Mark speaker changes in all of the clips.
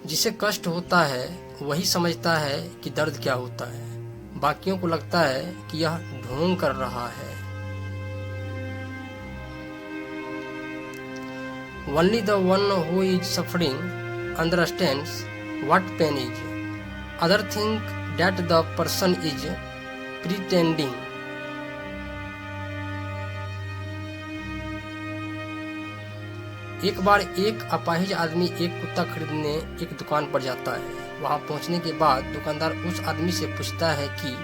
Speaker 1: जिसे कष्ट होता है वही समझता है कि दर्द क्या होता है। बाकियों को लगता है कि यह ढोंग कर रहा है। Only the one who is suffering understands what pain is. Others think that the person is pretending. एक बार एक अपाहिज आदमी एक कुत्ता खरीदने एक दुकान पर जाता है। वहां पहुंचने के बाद दुकानदार उस आदमी से पूछता है कि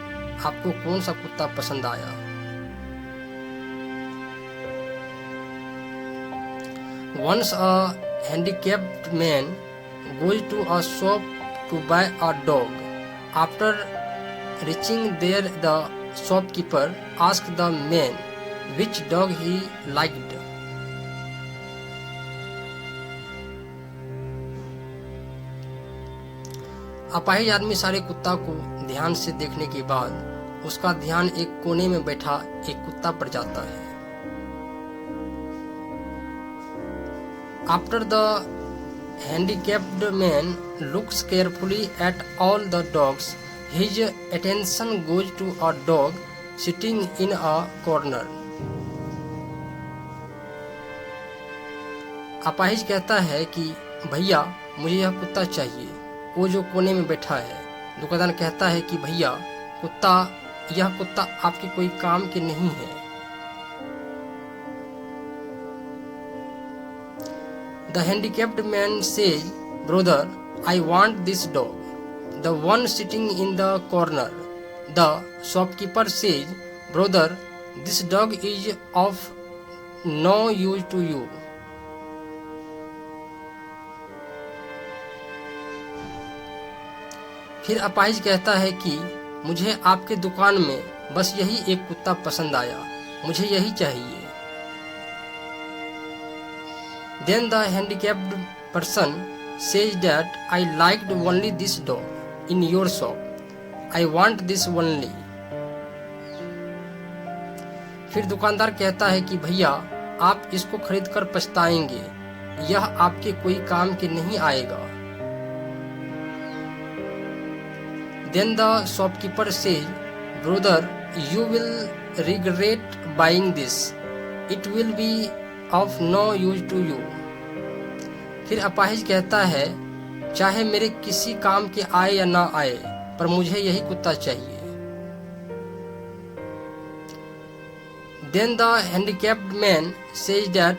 Speaker 1: आपको कौन सा कुत्ता पसंद आया। Once a handicapped man goes to a shop to buy a dog. After reaching there, the shopkeeper asked the man which dog he liked. अपाहिज आदमी सारे कुत्ता को ध्यान से देखने के बाद उसका ध्यान एक कोने में बैठा एक कुत्ता पर जाता है। After the handicapped man looks carefully at all the dogs, his attention goes to a dog sitting in a corner. अपाहिज कहता है कि भैया मुझे यह कुत्ता चाहिए, वो जो कोने में बैठा है। दुकानदार कहता है कि भैया यह कुत्ता आपके कोई काम के नहीं है। The handicapped man says, "Brother, I want this dog, the one sitting in the corner." The shopkeeper says, "Brother, this dog is of no use to you." फिर अपाहिज कहता है कि मुझे आपके दुकान में बस यही एक कुत्ता पसंद आया, मुझे यही चाहिए। Then the handicapped person says that I liked only this dog in your shop. I want this only. फिर दुकानदार कहता है कि भैया आप इसको खरीदकर पछताएंगे, यह आपके कोई काम के नहीं आएगा। Then the shopkeeper says, "Brother, you will regret buying this. It will be of no use to you." फिर अपाहिज कहता है चाहे मेरे किसी काम के आए या ना आए, पर मुझे यही कुत्ता चाहिए। Then the handicapped man says that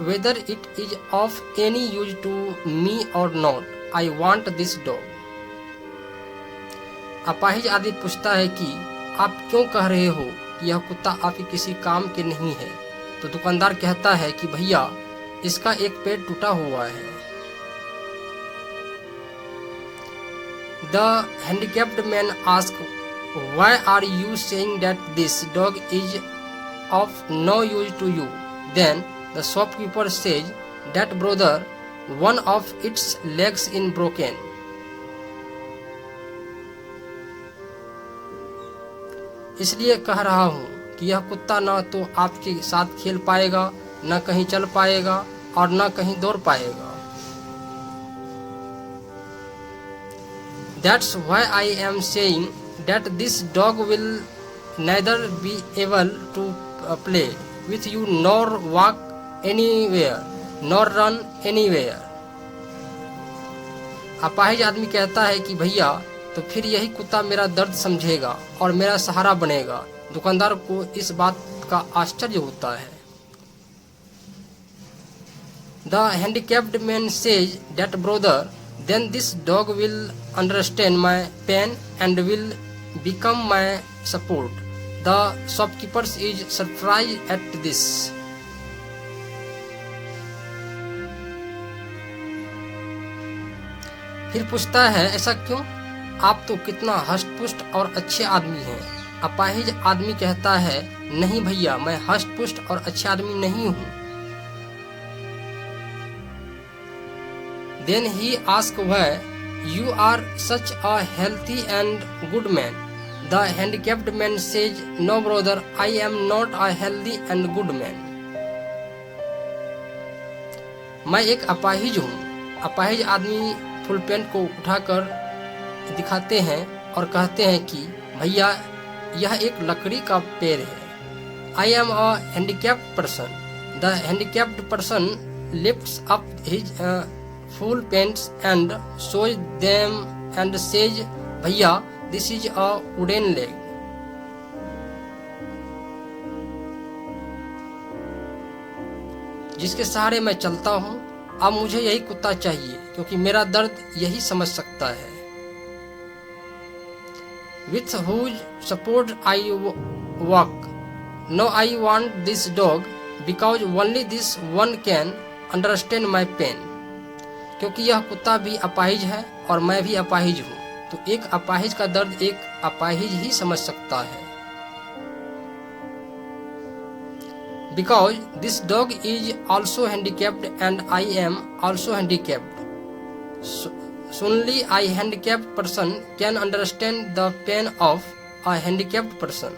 Speaker 1: whether it is of any use to me or not, I want this dog. अपाहिज आदमी पूछता है कि आप क्यों कह रहे हो कि यह कुत्ता आपके किसी काम के नहीं है। तो दुकानदार कहता है कि भैया इसका एक पैर टूटा हुआ है। The handicapped man asks, "Why are you saying that this dog is of no use to you?" Then the shopkeeper says that brother, one of its legs is broken. इसलिए कह रहा हूँ कि यह कुत्ता न तो आपके साथ खेल पाएगा, न कहीं चल पाएगा और न कहीं दौड़ पाएगा। That's why I am saying that this dog will neither be able to play with you nor walk anywhere nor run anywhere. अपाहिज आदमी कहता है कि भैया तो फिर यही कुत्ता मेरा दर्द समझेगा और मेरा सहारा बनेगा। दुकानदार को इस बात का आश्चर्य होता है। The handicapped man says that brother, then this dog will understand my pain and will become my support. The shopkeeper is surprised at this. फिर पूछता है ऐसा क्यों? आप तो कितना हष्ट-पुष्ट और अच्छे आदमी हैं। अपाहिज आदमी कहता है नहीं भैया मैं हष्ट-पुष्ट और अच्छे आदमी नहीं हूँ। Then he asks why you are such a healthy and good man. The handicapped man says, "No brother, I am not a healthy and good man." मैं एक अपाहिज हूँ। अपाहिज आदमी फुल पैंट को उठाकर दिखाते हैं और कहते हैं कि भैया यह एक लकड़ी का पैर है। I am a handicapped person. The handicapped person lifts up his full pants and shows them and says भैया this is a wooden leg. जिसके सहारे मैं चलता हूँ, अब मुझे यही कुत्ता चाहिए क्योंकि मेरा दर्द यही समझ सकता है। With whose support I walk. Now I want this dog because only this one can understand my pain. क्योंकि यह कुत्ता भी अपाहिज है और मैं भी अपाहिज हूँ, तो एक अपाहिज का दर्द एक अपाहिज ही समझ सकता है। Because this dog is also handicapped and I am also handicapped. So only a handicapped person can understand the pain of a handicapped person.